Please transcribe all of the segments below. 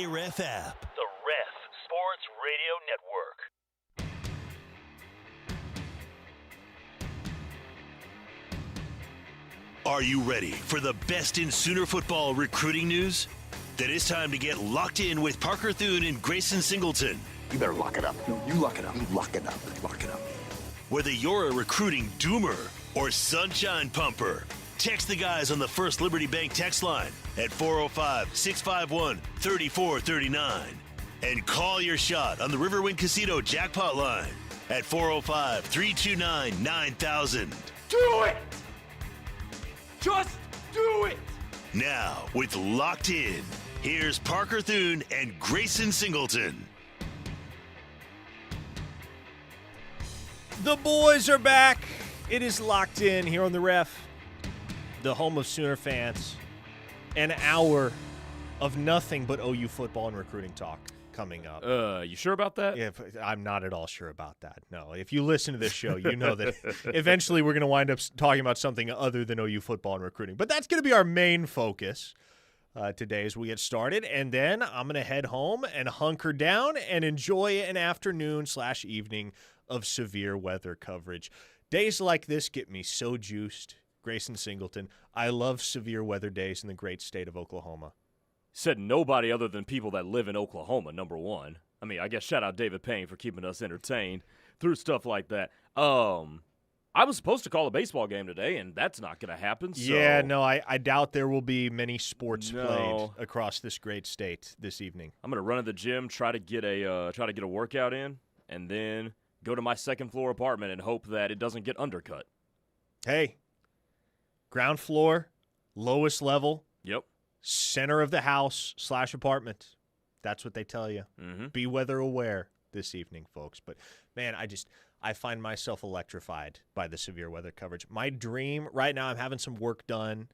Ref app. The Ref Sports Radio Network. Are you ready for the best in Sooner football recruiting news? Then it's time to get locked in with Parker Thune and Grayson Singleton. You better lock it up. No, you lock it up. You lock it up. Lock it up. Whether you're a recruiting doomer or sunshine pumper, text the guys on the First Liberty Bank text line at 405-651-3439. And call your shot on the Riverwind Casino jackpot line at 405-329-9000. Do it! Just do it! Now, with Locked In, here's Parker Thune and Grayson Singleton. The boys are back. It is Locked In here on the Ref, the home of Sooner fans. An hour of nothing but OU football and recruiting talk coming up. You sure about that? I'm not at all sure about that. No. If you listen to this show, you know that eventually we're going to wind up talking about something other than OU football and recruiting. But that's going to be our main focus today as we get started. And then I'm going to head home and hunker down and enjoy an afternoon/evening of severe weather coverage. Days like this get me so juiced. Grayson Singleton, I love severe weather days in the great state of Oklahoma. Said nobody other than people that live in Oklahoma, number one. I mean, I guess shout out David Payne for keeping us entertained through stuff like that. I was supposed to call a baseball game today, and that's not going to happen. So. Yeah, no, I doubt there will be many sports played across this great state this evening. I'm going to run to the gym, try to get a workout in, and then go to my second floor apartment and hope that it doesn't get undercut. Hey, ground floor, lowest level. Yep. Center of the house / apartment. That's what they tell you. Mm-hmm. Be weather aware this evening, folks. But, man, I find myself electrified by the severe weather coverage. My dream right now, I'm having some work done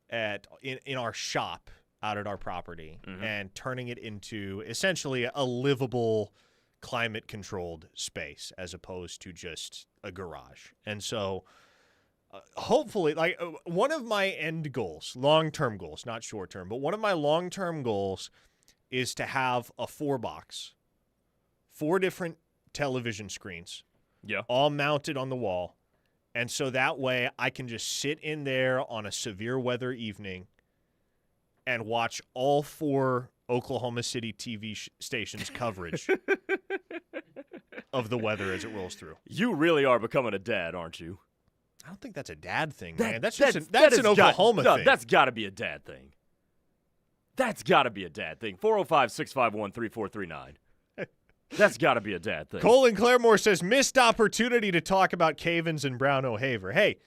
in our shop out at our property and turning it into essentially a livable climate-controlled space as opposed to just a garage. And so hopefully, one of my end goals, long-term goals, not short-term, but one of my long-term goals is to have a 4-box, 4 different television screens, all mounted on the wall. And so that way I can just sit in there on a severe weather evening and watch all 4 Oklahoma City TV stations' coverage of the weather as it rolls through. You really are becoming a dad, aren't you? I don't think that's a dad thing, man. That's an Oklahoma thing. That's got to be a dad thing. That's got to be a dad thing. 405-651-3439. That's got to be a dad thing. Colin Claremore says, missed opportunity to talk about Cavens and Brown O'Haver. Hey,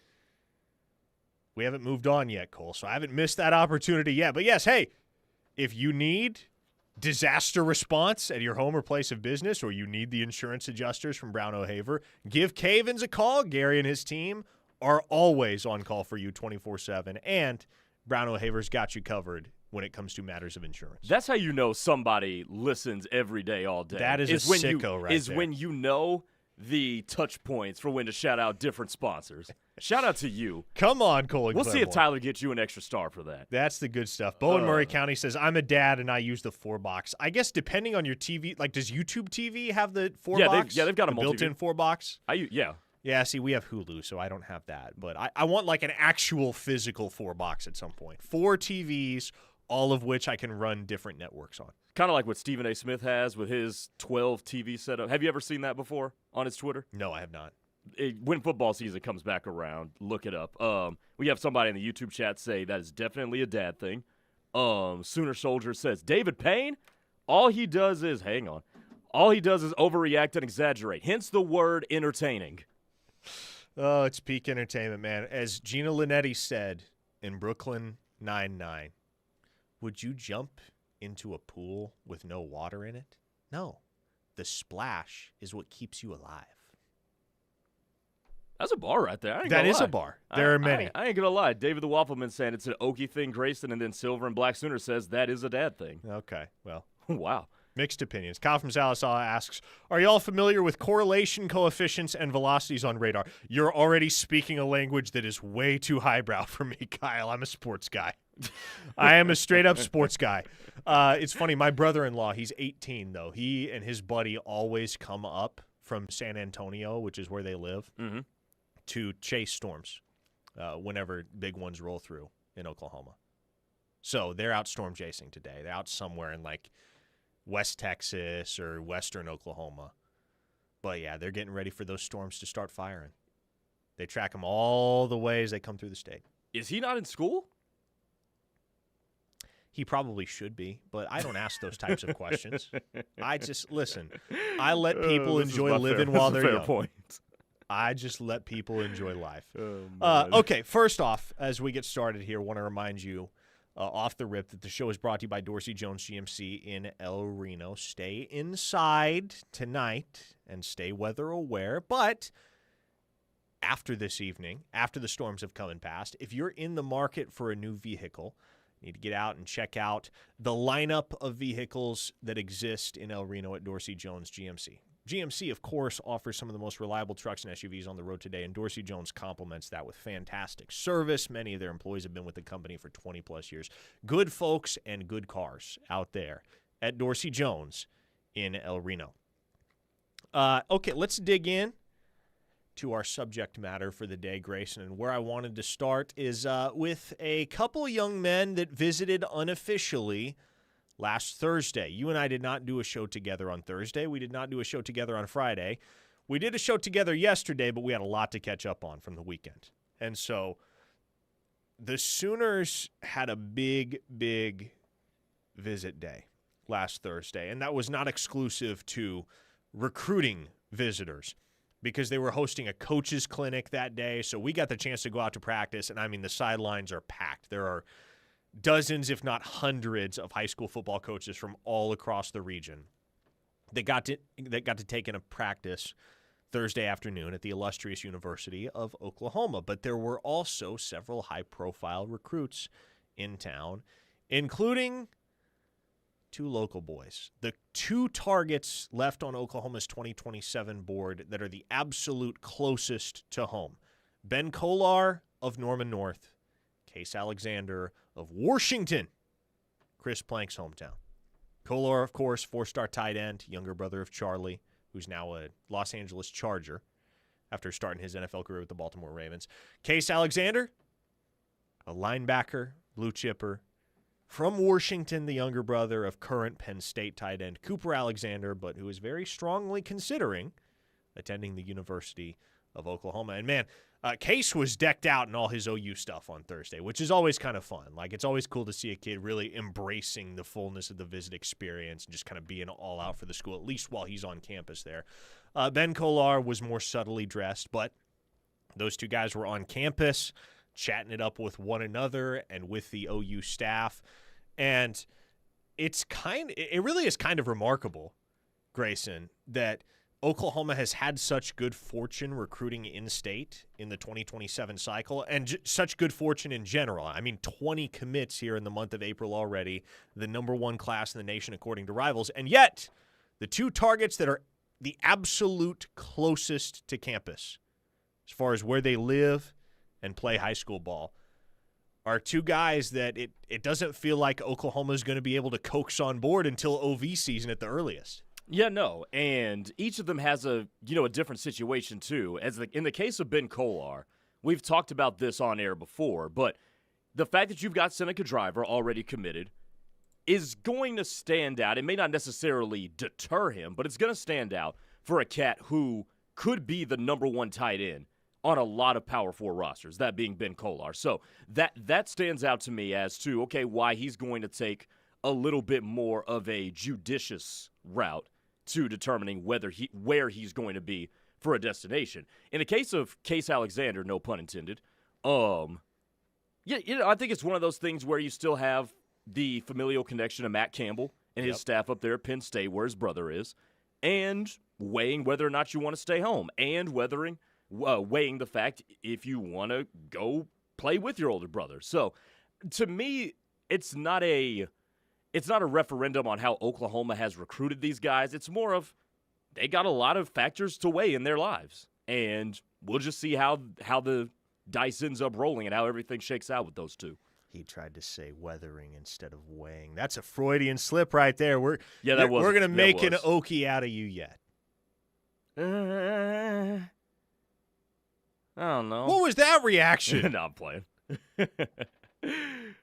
we haven't moved on yet, Cole, so I haven't missed that opportunity yet. But, yes, hey, if you need disaster response at your home or place of business, or you need the insurance adjusters from Brown O'Haver, give Cavens a call. Gary and his team are always on call for you 24/7, and Brown O'Haver's got you covered when it comes to matters of insurance. That's how you know somebody listens every day, all day. That is a sicko right there. When you know the touch points for when to shout out different sponsors. Shout out to you. Come on, Colin We'll Claremore. see if Tyler gets you an extra star for that. That's the good stuff. Bo in Murray County says, I'm a dad and I use the 4-box. I guess depending on your TV, does YouTube TV have the 4-box? They've got a built-in 4-box. Yeah. Yeah, see, we have Hulu, so I don't have that. But I want an actual physical 4-box at some point. 4 TVs, all of which I can run different networks on. Kind of like what Stephen A. Smith has with his 12 TV setup. Have you ever seen that before on his Twitter? No, I have not. When football season comes back around, look it up. We have somebody in the YouTube chat say that is definitely a dad thing. Sooner Soldier says, David Payne, all he does is overreact and exaggerate. Hence the word entertaining. Oh, it's peak entertainment, man. As Gina Linetti said in Brooklyn Nine-Nine, would you jump into a pool with no water in it? No. The splash is what keeps you alive. That's a bar right there. That is a bar. There are many. I ain't going to lie. David the Waffleman saying it's an Okie thing, Grayson, and then Silver and Black Sooner says that is a dad thing. Okay, well. Wow. Mixed opinions. Kyle from Salisaw asks, are y'all familiar with correlation coefficients and velocities on radar? You're already speaking a language that is way too highbrow for me, Kyle. I'm a sports guy. I am a straight-up sports guy. It's funny. My brother-in-law, he's 18, though. He and his buddy always come up from San Antonio, which is where they live, to chase storms whenever big ones roll through in Oklahoma. So they're out storm chasing today. They're out somewhere in, like, West Texas or western Oklahoma. But, yeah, they're getting ready for those storms to start firing. They track them all the way as they come through the state. Is he not in school? He probably should be, but I don't ask those types of questions. I just, listen, I let people enjoy living while they're young. Point. I just let people enjoy life. Oh, okay, first off, as we get started here, I want to remind you off the rip that the show is brought to you by Dorsey Jones GMC in El Reno. Stay inside tonight and stay weather aware, but after this evening, after the storms have come and passed, if you're in the market for a new vehicle, you need to get out and check out the lineup of vehicles that exist in El Reno at Dorsey Jones GMC. GMC, of course, offers some of the most reliable trucks and SUVs on the road today, and Dorsey Jones complements that with fantastic service. Many of their employees have been with the company for 20-plus years. Good folks and good cars out there at Dorsey Jones in El Reno. Okay, let's dig in to our subject matter for the day, Grayson, and where I wanted to start is with a couple young men that visited unofficially last Thursday. You and I did not do a show together on Thursday. We did not do a show together on Friday. We did a show together yesterday, but we had a lot to catch up on from the weekend. And so the Sooners had a big, big visit day last Thursday, and that was not exclusive to recruiting visitors because they were hosting a coaches clinic that day. So we got the chance to go out to practice, and I mean, the sidelines are packed. There are dozens, if not hundreds, of high school football coaches from all across the region that got to take in a practice Thursday afternoon at the illustrious University of Oklahoma. But there were also several high-profile recruits in town, including two local boys. The two targets left on Oklahoma's 2027 board that are the absolute closest to home. Ben Kolar of Norman North, Case Alexander of Washington, Chris Plank's hometown. Kolar, of course, four-star tight end, younger brother of Charlie, who's now a Los Angeles Charger after starting his NFL career with the Baltimore Ravens. Case Alexander, a linebacker, blue chipper, from Washington, the younger brother of current Penn State tight end Cooper Alexander, but who is very strongly considering attending the University of Oklahoma. And, man, Case was decked out in all his OU stuff on Thursday, which is always kind of fun. Like, it's always cool to see a kid really embracing the fullness of the visit experience and just kind of being all out for the school, at least while he's on campus there. Ben Kolar was more subtly dressed, but those two guys were on campus chatting it up with one another and with the OU staff. And it really is kind of remarkable, Grayson, that Oklahoma has had such good fortune recruiting in-state in the 2027 cycle and such good fortune in general. I mean, 20 commits here in the month of April already, the number one class in the nation according to Rivals. And yet, the two targets that are the absolute closest to campus as far as where they live and play high school ball are two guys that it doesn't feel like Oklahoma is going to be able to coax on board until OV season at the earliest. Yeah, no, and each of them has a different situation too. In the case of Ben Kolar, we've talked about this on air before, but the fact that you've got Seneca Driver already committed is going to stand out. It may not necessarily deter him, but it's going to stand out for a cat who could be the number one tight end on a lot of Power 4 rosters, that being Ben Kolar. So that stands out to me as to, okay, why he's going to take a little bit more of a judicious route to determining where he's going to be for a destination. In the case of Case Alexander, no pun intended, I think it's one of those things where you still have the familial connection to Matt Campbell and his staff up there at Penn State, where his brother is, and weighing whether or not you want to stay home, and weighing the fact if you want to go play with your older brother. So, to me, it's not a it's not a referendum on how Oklahoma has recruited these guys. It's more of they got a lot of factors to weigh in their lives. And we'll just see how the dice ends up rolling and how everything shakes out with those two. He tried to say weathering instead of weighing. That's a Freudian slip right there. We're going to make an Okie out of you yet. I don't know. What was that reaction? No, I'm playing.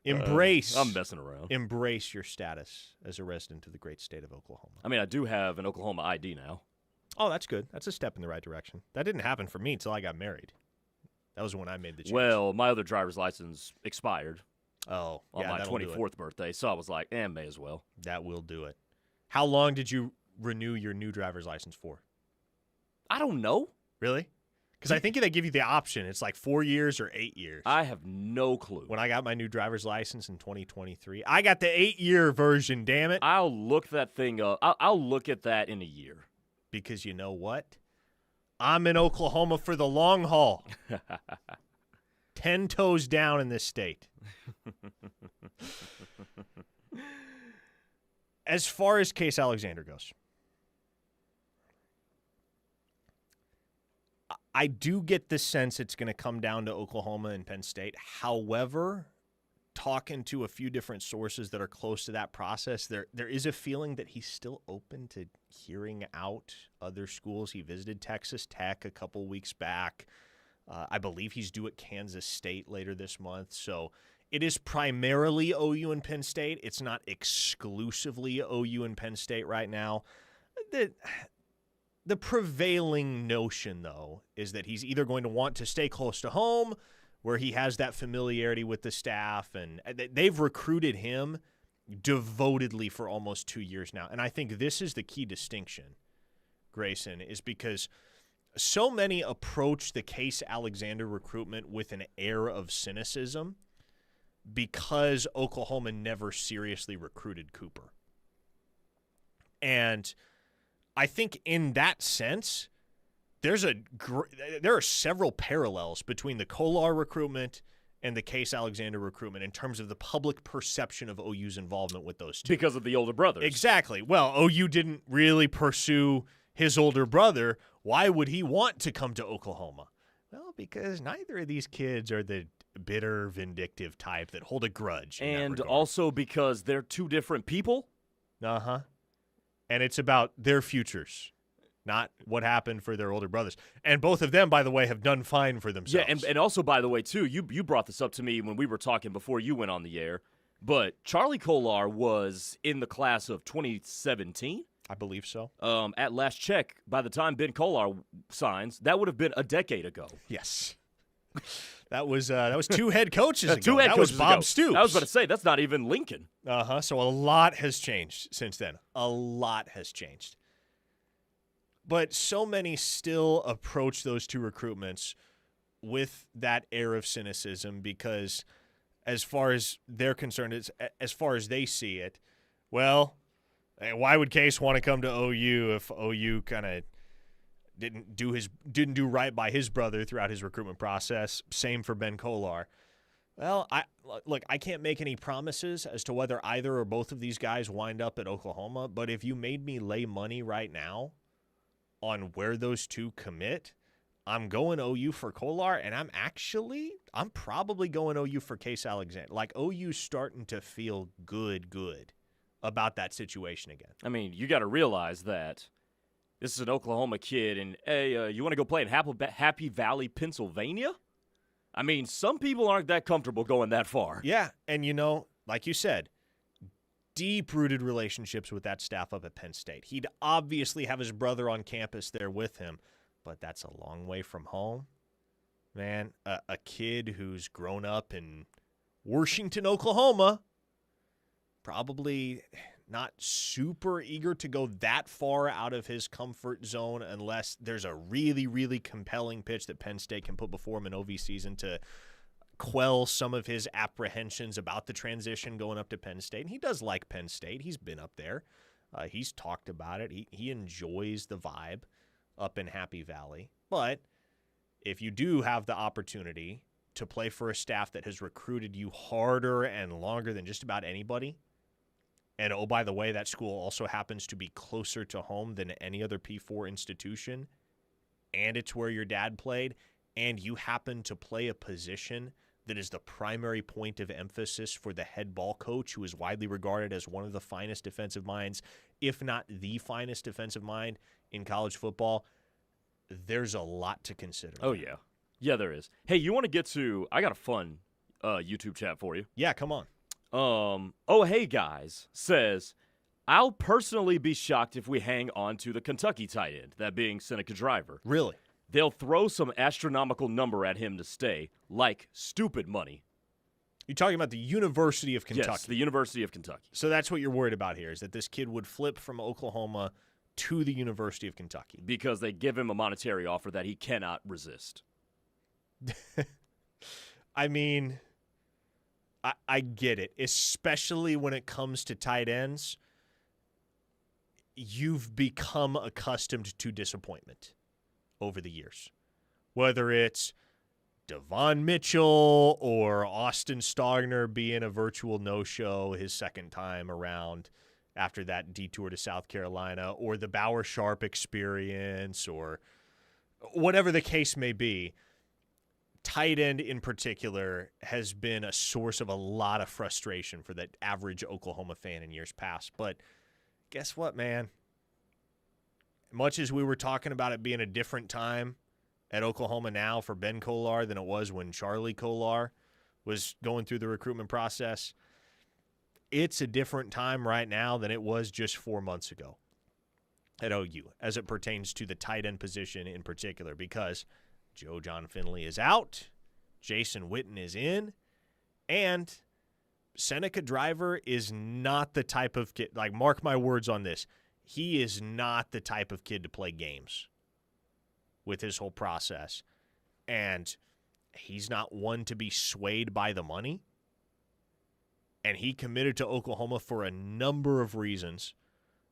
Embrace. I'm messing around. Embrace your status as a resident of the great state of Oklahoma. I mean, I do have an Oklahoma ID now. Oh, that's good. That's a step in the right direction. That didn't happen for me until I got married. That was when I made the change. Well, my other driver's license expired. On my 24th birthday, so I was like, may as well. That will do it. How long did you renew your new driver's license for? I don't know. Really? Because I think they give you the option. It's like 4 years or 8 years. I have no clue. When I got my new driver's license in 2023, I got the 8-year version, damn it. I'll look that thing up. I'll look at that in a year. Because you know what? I'm in Oklahoma for the long haul. 10 toes down in this state. As far as Case Alexander goes, I do get the sense it's going to come down to Oklahoma and Penn State. However, talking to a few different sources that are close to that process, there is a feeling that he's still open to hearing out other schools. He visited Texas Tech a couple weeks back. I believe he's due at Kansas State later this month. So it is primarily OU and Penn State. It's not exclusively OU and Penn State right now. The prevailing notion, though, is that he's either going to want to stay close to home, where he has that familiarity with the staff, and they've recruited him devotedly for almost 2 years now. And I think this is the key distinction, Grayson, is because so many approach the Case Alexander recruitment with an air of cynicism because Oklahoma never seriously recruited Cooper. And I think in that sense, there are several parallels between the Kolar recruitment and the Case Alexander recruitment in terms of the public perception of OU's involvement with those two. Because of the older brothers. Exactly. Well, OU didn't really pursue his older brother. Why would he want to come to Oklahoma? Well, because neither of these kids are the bitter, vindictive type that hold a grudge. And also because they're two different people. Uh-huh. And it's about their futures, not what happened for their older brothers. And both of them, by the way, have done fine for themselves. Yeah, and also, by the way, too, you brought this up to me when we were talking before you went on the air, but Charlie Kolar was in the class of 2017. I believe so. At last check, by the time Ben Kolar signs, that would have been a decade ago. Yes. That was 2 head coaches ago. 2 head that coaches was Bob ago. Stoops. I was about to say, that's not even Lincoln. Uh-huh. So a lot has changed since then. A lot has changed. But so many still approach those two recruitments with that air of cynicism because as far as they're concerned, as far as they see it, well, why would Case want to come to OU if OU kind of didn't do right by his brother throughout his recruitment process? Same for Ben Kolar. Well, I can't make any promises as to whether either or both of these guys wind up at Oklahoma, but if you made me lay money right now on where those two commit, I'm going OU for Kolar, and I'm probably going OU for Case Alexander. Like, OU's starting to feel good about that situation again. I mean, you got to realize that this is an Oklahoma kid, and hey, you want to go play in Happy Valley, Pennsylvania? I mean, some people aren't that comfortable going that far. Yeah, and like you said, deep-rooted relationships with that staff up at Penn State. He'd obviously have his brother on campus there with him, but that's a long way from home. Man, a kid who's grown up in Washington, Oklahoma, probably not super eager to go that far out of his comfort zone unless there's a really, really compelling pitch that Penn State can put before him in OV season to quell some of his apprehensions about the transition going up to Penn State. And he does like Penn State. He's been up there. He's talked about it. He enjoys the vibe up in Happy Valley. But if you do have the opportunity to play for a staff that has recruited you harder and longer than just about anybody, And oh, by the way, that school also happens to be closer to home than any other P4 institution, and it's where your dad played, and you happen to play a position that is the primary point of emphasis for the head ball coach, who is widely regarded as one of the finest defensive minds, if not the finest defensive mind in college football, there's a lot to consider. Oh, yeah. Yeah, there is. Hey, you want to get to – I got a fun YouTube chat for you. Yeah, come on. Oh, hey, guys, says, I'll personally be shocked if we hang on to the Kentucky tight end, that being Seneca Driver. Really? They'll throw some astronomical number at him to stay, like stupid money. You're talking about the University of Kentucky. Yes, the University of Kentucky. So that's what you're worried about here, is that this kid would flip from Oklahoma to the University of Kentucky. Because they give him a monetary offer that he cannot resist. I mean, I get it, especially when it comes to tight ends. You've become accustomed to disappointment over the years, whether it's Devon Mitchell or Austin Stogner being a virtual no-show his second time around after that detour to South Carolina, or the Bauer Sharp experience, or whatever the case may be. Tight end in particular has been a source of a lot of frustration for the average Oklahoma fan in years past. But guess what, man? Much as we were talking about it being a different time at Oklahoma now for Ben Kolar than it was when Charlie Kolar was going through the recruitment process, it's a different time right now than it was just 4 months ago at OU as it pertains to the tight end position in particular, because Joe John Finley is out, Jason Witten is in, and Seneca Driver is not the type of kid, like, mark my words on this, he is not the type of kid to play games with his whole process. And he's not one to be swayed by the money. And he committed to Oklahoma for a number of reasons.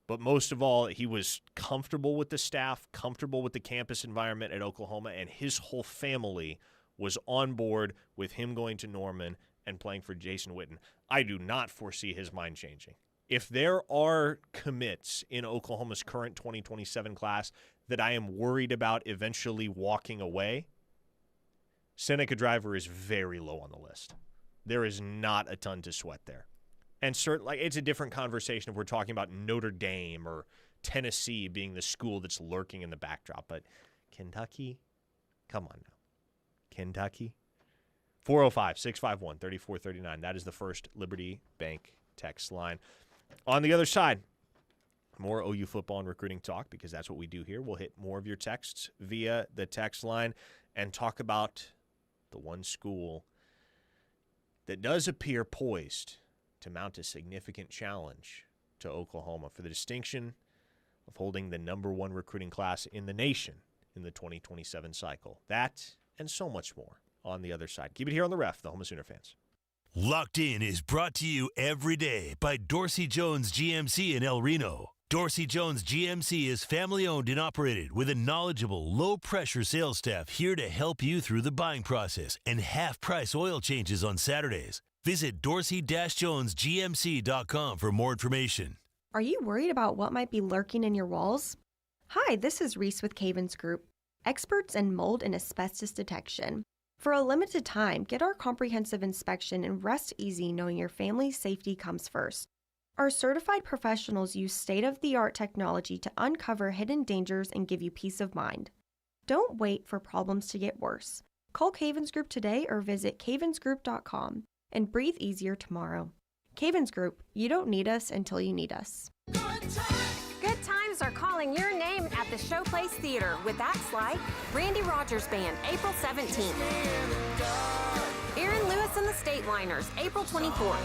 But most of all, he was comfortable with the staff, comfortable with the campus environment at Oklahoma, and his whole family was on board with him going to Norman and playing for Jason Witten. I do not foresee his mind changing. If there are commits in Oklahoma's current 2027 class that I am worried about eventually walking away, Seneca Driver is very low on the list. There is not a ton to sweat there. And certainly, it's a different conversation if we're talking about Notre Dame or Tennessee being the school that's lurking in the backdrop. But Kentucky, come on now. Kentucky? 405-651-3439. That is the First Liberty Bank text line. On the other side, more OU football and recruiting talk, because that's what we do here. We'll hit more of your texts via the text line and talk about the one school that does appear poised to mount a significant challenge to Oklahoma for the distinction of holding the number one recruiting class in the nation in the 2027 cycle. That and so much more on the other side. Keep it here on The Ref, the home of Sooner fans. Locked In is brought to you every day by Dorsey Jones GMC in El Reno. Dorsey Jones GMC is family-owned and operated with a knowledgeable, low-pressure sales staff here to help you through the buying process and half-price oil changes on Saturdays. Visit dorsey-jonesgmc.com for more information. Are you worried about what might be lurking in your walls? Hi, this is Reese with Cavens Group, experts in mold and asbestos detection. For a limited time, get our comprehensive inspection and rest easy knowing your family's safety comes first. Our certified professionals use state-of-the-art technology to uncover hidden dangers and give you peace of mind. Don't wait for problems to get worse. Call Cavens Group today or visit cavensgroup.com and breathe easier tomorrow. Cavens Group, you don't need us until you need us. Good times are calling your name at the Showplace Theater with Acts like Randy Rogers Band, April 17th. Aaron Lewis and the State Liners, April 24th.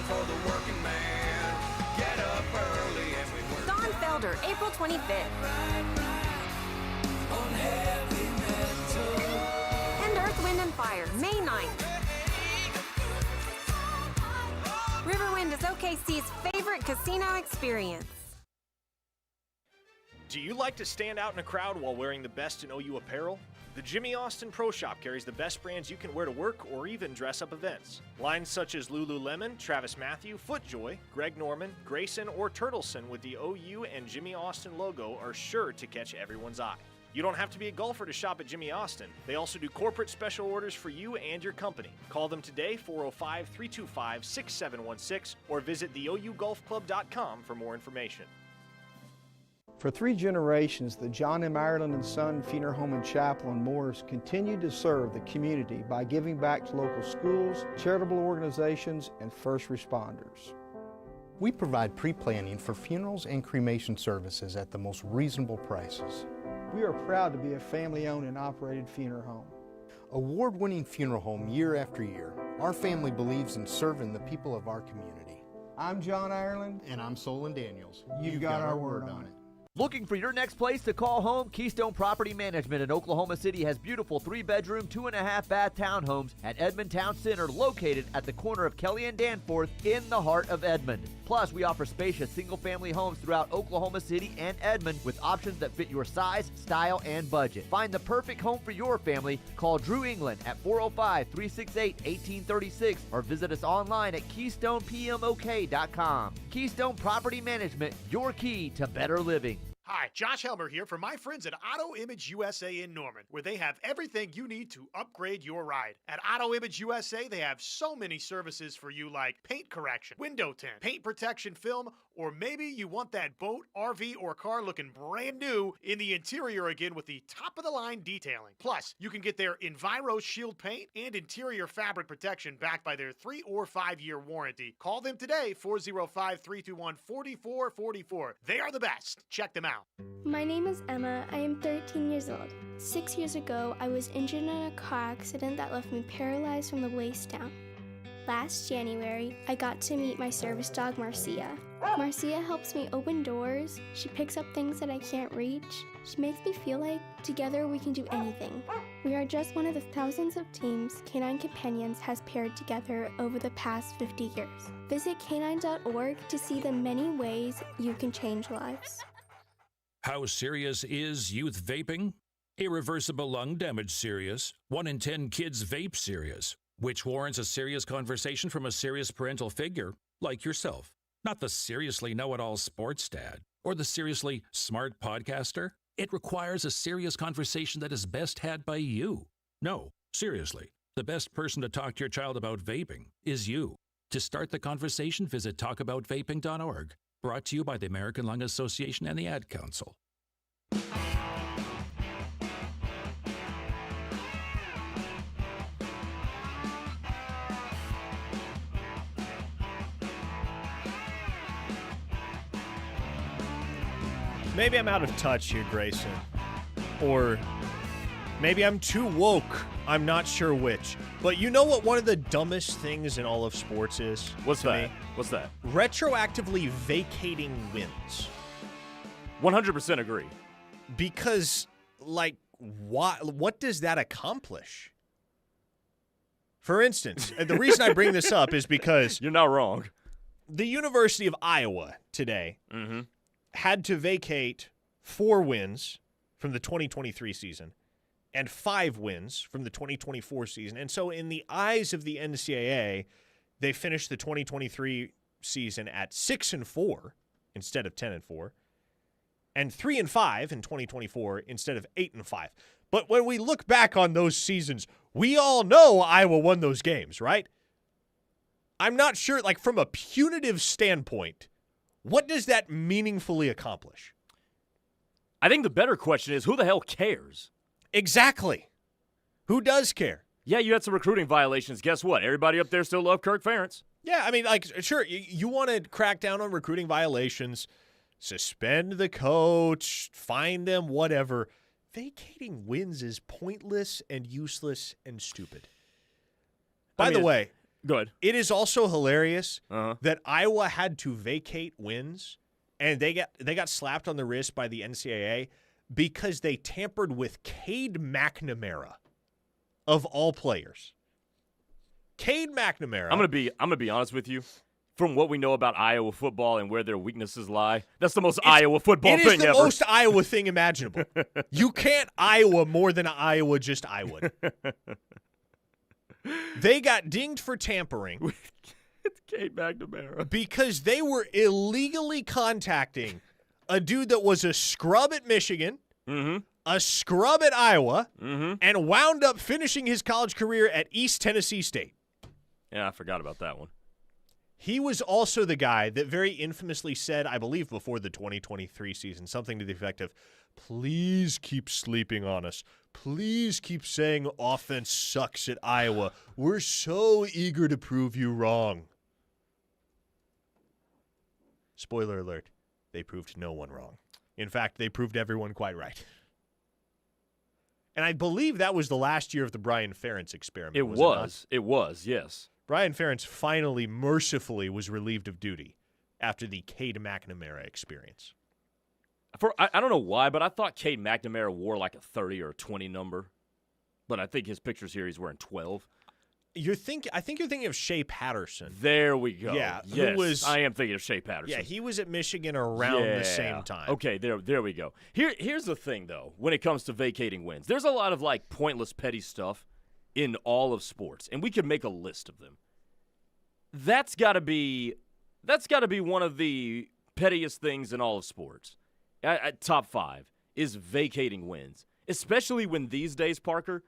Don Felder, April 25th. And Earth, Wind, and Fire, May 9th. Riverwind is OKC's favorite casino experience. Do you like to stand out in a crowd while wearing the best in OU apparel? The Jimmy Austin Pro Shop carries the best brands you can wear to work or even dress up events. Lines such as Lululemon, Travis Mathew, FootJoy, Greg Norman, Grayson, or Turtleson with the OU and Jimmy Austin logo are sure to catch everyone's eye. You don't have to be a golfer to shop at Jimmy Austin. They also do corporate special orders for you and your company. Call them today, 405-325-6716, or visit theougolfclub.com for more information. For 3 generations, the John M. Ireland & Son Funeral Home and Chapel in Morris continued to serve the community by giving back to local schools, charitable organizations, and first responders. We provide pre-planning for funerals and cremation services at the most reasonable prices. We are proud to be a family-owned and operated funeral home. Award-winning funeral home year after year, our family believes in serving the people of our community. I'm John Ireland. And I'm Solon Daniels. You've got our word on it. Looking for your next place to call home? Keystone Property Management in Oklahoma City has beautiful 3-bedroom, 2.5-bath townhomes at Edmond Town Center, located at the corner of Kelly and Danforth in the heart of Edmond. Plus, we offer spacious single-family homes throughout Oklahoma City and Edmond with options that fit your size, style, and budget. Find the perfect home for your family. Call Drew England at 405-368-1836 or visit us online at KeystonePMOK.com. Keystone Property Management, your key to better living. Hi, Josh Helmer here for my friends at Auto Image USA in Norman, where they have everything you need to upgrade your ride. At Auto Image USA, they have so many services for you like paint correction, window tint, paint protection film, or maybe you want that boat, RV, or car looking brand new in the interior again with the top-of-the-line detailing. Plus, you can get their Enviro Shield paint and interior fabric protection backed by their 3 or 5-year warranty. Call them today, 405-321-4444. They are the best. Check them out. My name is Emma. I am 13 years old. 6 years ago, I was injured in a car accident that left me paralyzed from the waist down. Last January, I got to meet my service dog, Marcia. Marcia helps me open doors. She picks up things that I can't reach. She makes me feel like together we can do anything. We are just one of the thousands of teams Canine Companions has paired together over the past 50 years. Visit canine.org to see the many ways you can change lives. How serious is youth vaping? Irreversible lung damage serious. 1 in 10 kids vape serious, which warrants a serious conversation from a serious parental figure like yourself. Not the seriously know-it-all sports dad or the seriously smart podcaster. It requires a serious conversation that is best had by you. No, seriously, the best person to talk to your child about vaping is you. To start the conversation, visit talkaboutvaping.org. Brought to you by the American Lung Association and the Ad Council. Maybe I'm out of touch here, Grayson. Or maybe I'm too woke. I'm not sure which. But you know what one of the dumbest things in all of sports is? What's that? What's that? Retroactively vacating wins. 100% agree. Because, like, what does that accomplish? For instance, and the reason I bring this up is because you're not wrong. The University of Iowa today had to vacate 4 wins from the 2023 season and 5 wins from the 2024 season. And so in the eyes of the NCAA, they finished the 2023 season at 6-4 instead of 10-4, and 3-5 in 2024 instead of 8-5. But when we look back on those seasons, we all know Iowa won those games, right? I'm not sure, like, from a punitive standpoint, what does that meaningfully accomplish? I think the better question is, who the hell cares? Exactly. Who does care? Yeah, you had some recruiting violations. Guess what? Everybody up there still loved Kirk Ferentz. Yeah, I mean, like, sure, you want to crack down on recruiting violations, suspend the coach, fine them, whatever. Vacating wins is pointless and useless and stupid. By the way, good. It is also hilarious that Iowa had to vacate wins, and they got slapped on the wrist by the NCAA because they tampered with Cade McNamara, of all players. Cade McNamara. I'm gonna be honest with you. from what we know about Iowa football and where their weaknesses lie, that's the most Iowa football thing ever. It is the most Iowa thing imaginable. You can't Iowa more than Iowa just I would. They got dinged for tampering. It's Cade McNamara. Because they were illegally contacting a dude that was a scrub at Michigan, a scrub at Iowa, and wound up finishing his college career at East Tennessee State. Yeah, I forgot about that one. He was also the guy that very infamously said, I believe before the 2023 season, something to the effect of, please keep sleeping on us. Please keep saying offense sucks at Iowa. We're so eager to prove you wrong. Spoiler alert, they proved no one wrong. In fact, they proved everyone quite right. And I believe that was the last year of the Brian Ferentz experiment. It was, yes. Brian Ferentz finally, mercifully, was relieved of duty after the Cade McNamara experience. I don't know why, but I thought Cade McNamara wore like a 30 or a 20 number. But I think his pictures here, he's wearing 12. I think you're thinking of Shea Patterson. There we go. Yeah, yes, I am thinking of Shea Patterson. Yeah, he was at Michigan around the same time. Okay, there we go. Here's the thing, though, when it comes to vacating wins. There's a lot of, like, pointless, petty stuff in all of sports, and we could make a list of them. That's got to be one of the pettiest things in all of sports. At top 5 is vacating wins, especially when these days, Parker,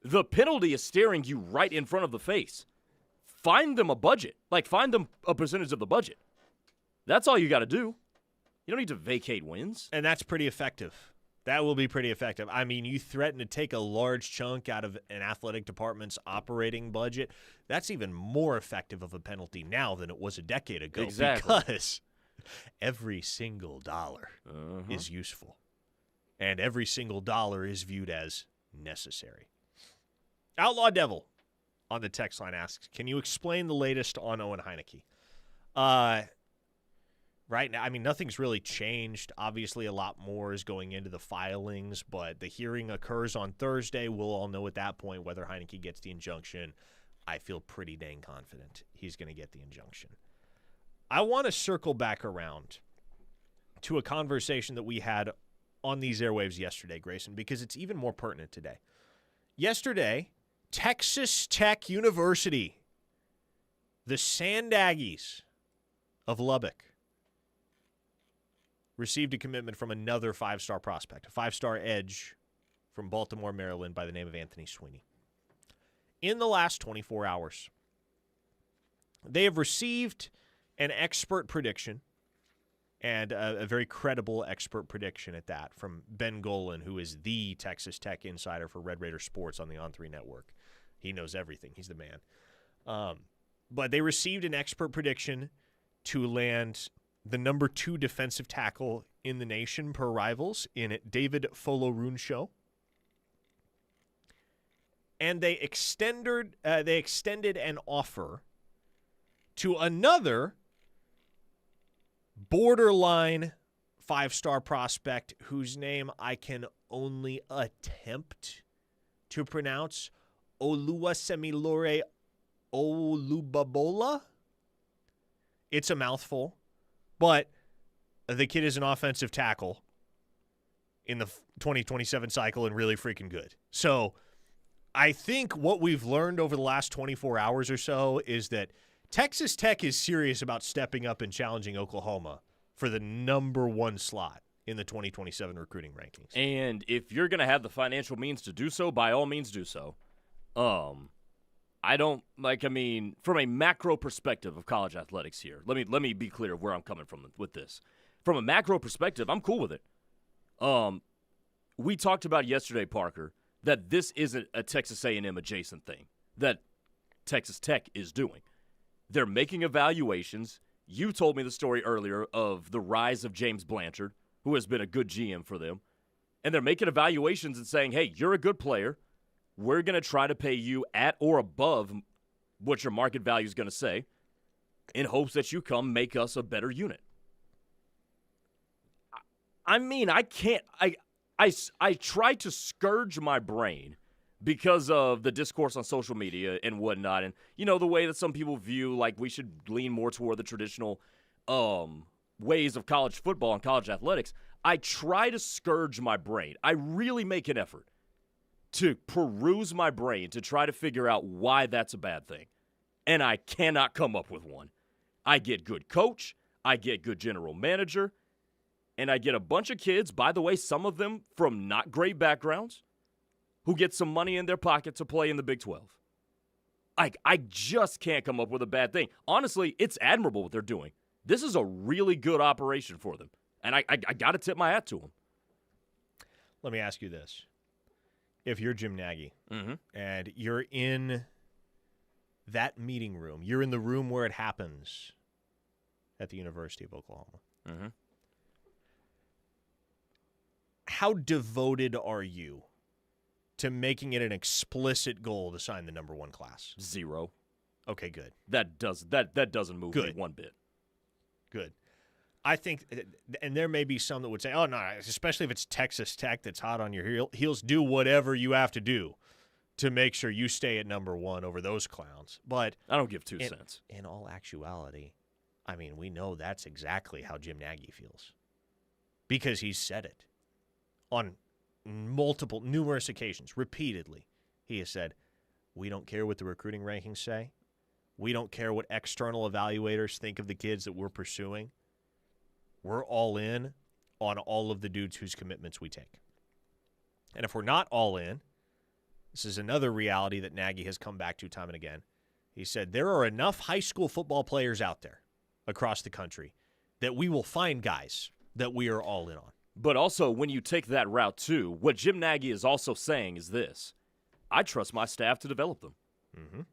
the penalty is staring you right in front of the face. Find them a budget. Like, find them a percentage of the budget. That's all you got to do. You don't need to vacate wins. And that's pretty effective. That will be pretty effective. I mean, you threaten to take a large chunk out of an athletic department's operating budget. That's even more effective of a penalty now than it was a decade ago. Exactly. Because every single dollar is useful. And every single dollar is viewed as necessary. Outlaw Devil on the text line asks, can you explain the latest on Owen Heineke? Right now, I mean, nothing's really changed. Obviously, a lot more is going into the filings, but the hearing occurs on Thursday. We'll all know at that point whether Heineke gets the injunction. I feel pretty dang confident he's going to get the injunction. I want to circle back around to a conversation that we had on these airwaves yesterday, Grayson, because it's even more pertinent today. Yesterday, Texas Tech University, the Sand Aggies of Lubbock, received a commitment from another five-star prospect, a five-star edge from Baltimore, Maryland, by the name of Anthony Sweeney. In the last 24 hours, they have received an expert prediction, and a very credible expert prediction at that, from Ben Golan, who is the Texas Tech insider for Red Raider Sports on the On3 network. He knows everything. He's the man. But they received an expert prediction to land the number 2 defensive tackle in the nation per Rivals in David Folorunshio. And they extended an offer to another borderline five-star prospect whose name I can only attempt to pronounce, Oluwasemilore Olubabola. It's a mouthful, but the kid is an offensive tackle in the 2027 cycle and really freaking good. So I think what we've learned over the last 24 hours or so is that Texas Tech is serious about stepping up and challenging Oklahoma for the number 1 slot in the 2027 recruiting rankings. And if you're going to have the financial means to do so, by all means do so. From a macro perspective of college athletics here, let me be clear of where I'm coming from with this. From a macro perspective, I'm cool with it. We talked about yesterday, Parker, that this isn't a Texas A&M adjacent thing that Texas Tech is doing. They're making evaluations. You told me the story earlier of the rise of James Blanchard, who has been a good GM for them. And they're making evaluations and saying, hey, you're a good player. We're going to try to pay you at or above what your market value is going to say in hopes that you come make us a better unit. I mean, I can't – I try to scourge my brain because of the discourse on social media and whatnot, and the way that some people view like we should lean more toward the traditional ways of college football and college athletics, I try to scourge my brain. I really make an effort to peruse my brain to try to figure out why that's a bad thing, and I cannot come up with one. I get good coach, I get good general manager, and I get a bunch of kids, by the way, some of them from not great backgrounds, who get some money in their pocket to play in the Big 12. I just can't come up with a bad thing. Honestly, it's admirable what they're doing. This is a really good operation for them, and I got to tip my hat to them. Let me ask you this. If you're Jim Nagy and you're in that meeting room, you're in the room where it happens at the University of Oklahoma, how devoted are you to making it an explicit goal to sign the number 1 class? 0. Okay, good. That doesn't move me one bit. Good. I think, and there may be some that would say, oh, no, especially if it's Texas Tech that's hot on your heels, do whatever you have to do to make sure you stay at number 1 over those clowns. But I don't give 2 cents. In all actuality, I mean, we know that's exactly how Jim Nagy feels because he's said it on numerous occasions, repeatedly. He has said, we don't care what the recruiting rankings say. We don't care what external evaluators think of the kids that we're pursuing. We're all in on all of the dudes whose commitments we take. And if we're not all in, this is another reality that Nagy has come back to time and again. He said, there are enough high school football players out there across the country that we will find guys that we are all in on. But also, when you take that route, too, what Jim Nagy is also saying is this. I trust my staff to develop them.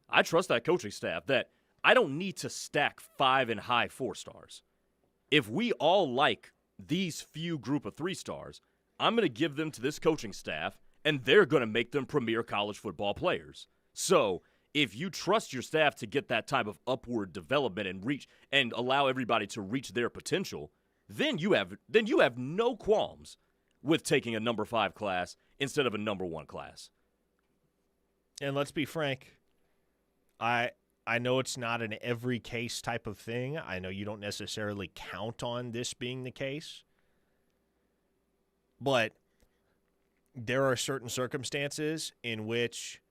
I trust that coaching staff that I don't need to stack 5 and high 4 stars. If we all like these few group of 3 stars, I'm going to give them to this coaching staff, and they're going to make them premier college football players. So if you trust your staff to get that type of upward development and reach and allow everybody to reach their potential, then you have no qualms with taking a number 5 class instead of a number 1 class. And let's be frank, I know it's not an every case type of thing. I know you don't necessarily count on this being the case. But there are certain circumstances in which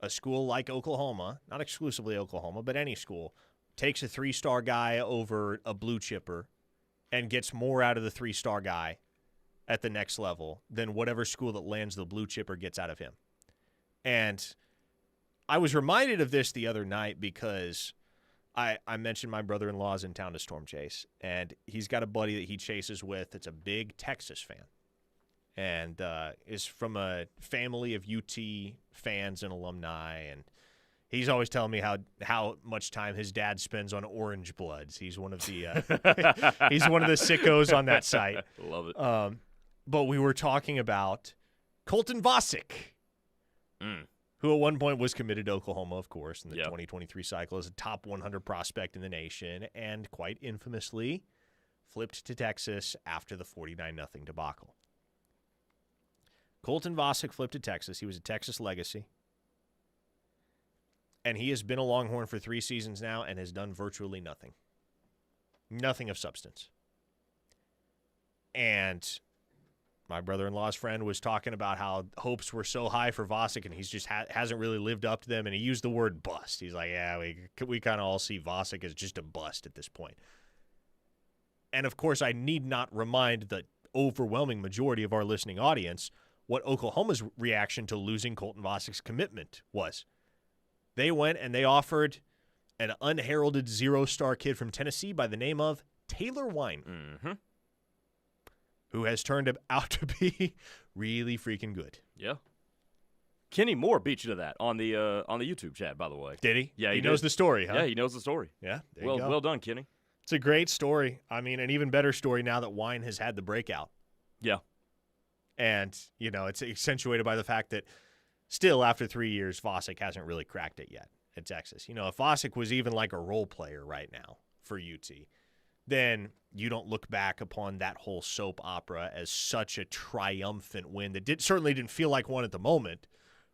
a school like Oklahoma, not exclusively Oklahoma, but any school, takes a 3-star guy over a blue chipper and gets more out of the 3-star guy at the next level than whatever school that lands the blue chipper gets out of him. And I was reminded of this the other night because I mentioned my brother-in-law's in town to storm chase, and he's got a buddy that he chases with that's a big Texas fan and is from a family of UT fans and alumni, and he's always telling me how much time his dad spends on Orange Bloods. He's one of the he's one of the sickos on that site. Love it. But we were talking about Colton Vasek, who at one point was committed to Oklahoma, of course, in the 2023 cycle as a top 100 prospect in the nation, and quite infamously flipped to Texas after the 49-0 debacle. Colton Vasek flipped to Texas. He was a Texas legacy. And he has been a Longhorn for 3 seasons now and has done virtually nothing. Nothing of substance. And my brother-in-law's friend was talking about how hopes were so high for Vasek, and he's just hasn't really lived up to them. And he used the word bust. He's like, yeah, we kind of all see Vasek as just a bust at this point. And, of course, I need not remind the overwhelming majority of our listening audience what Oklahoma's reaction to losing Colton Vasek's commitment was. They went and they offered an unheralded 0-star kid from Tennessee by the name of Taylor Wine, who has turned out to be really freaking good. Yeah. Kenny Moore beat you to that on the YouTube chat, by the way. Did he? Yeah, he knows the story, huh? Yeah, he knows the story. Yeah, there you go. Well done, Kenny. It's a great story. I mean, an even better story now that Wine has had the breakout. Yeah. And, it's accentuated by the fact that still after 3 years, Vasek hasn't really cracked it yet at Texas. If Vasek was even like a role player right now for UT, then you don't look back upon that whole soap opera as such a triumphant win that certainly didn't feel like one at the moment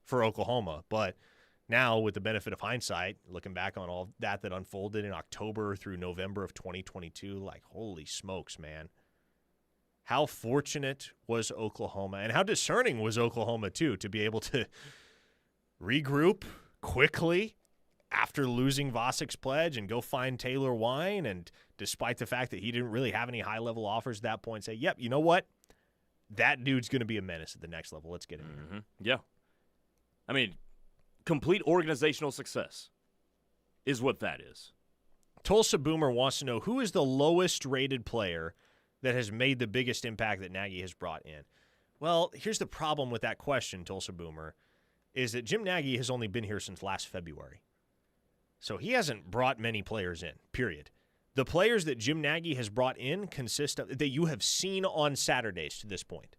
for Oklahoma. But now, with the benefit of hindsight, looking back on all that unfolded in October through November of 2022, like, holy smokes, man. How fortunate was Oklahoma, and how discerning was Oklahoma, too, to be able to regroup quickly after losing Vosic's pledge and go find Taylor Wine, and despite the fact that he didn't really have any high-level offers at that point, say, yep, you know what? That dude's going to be a menace at the next level. Let's get him here. Yeah. I mean, complete organizational success is what that is. Tulsa Boomer wants to know, who is the lowest-rated player that has made the biggest impact that Nagy has brought in? Well, here's the problem with that question, Tulsa Boomer, is that Jim Nagy has only been here since last February. So he hasn't brought many players in, period. The players that Jim Nagy has brought in consist of, that you have seen on Saturdays to this point,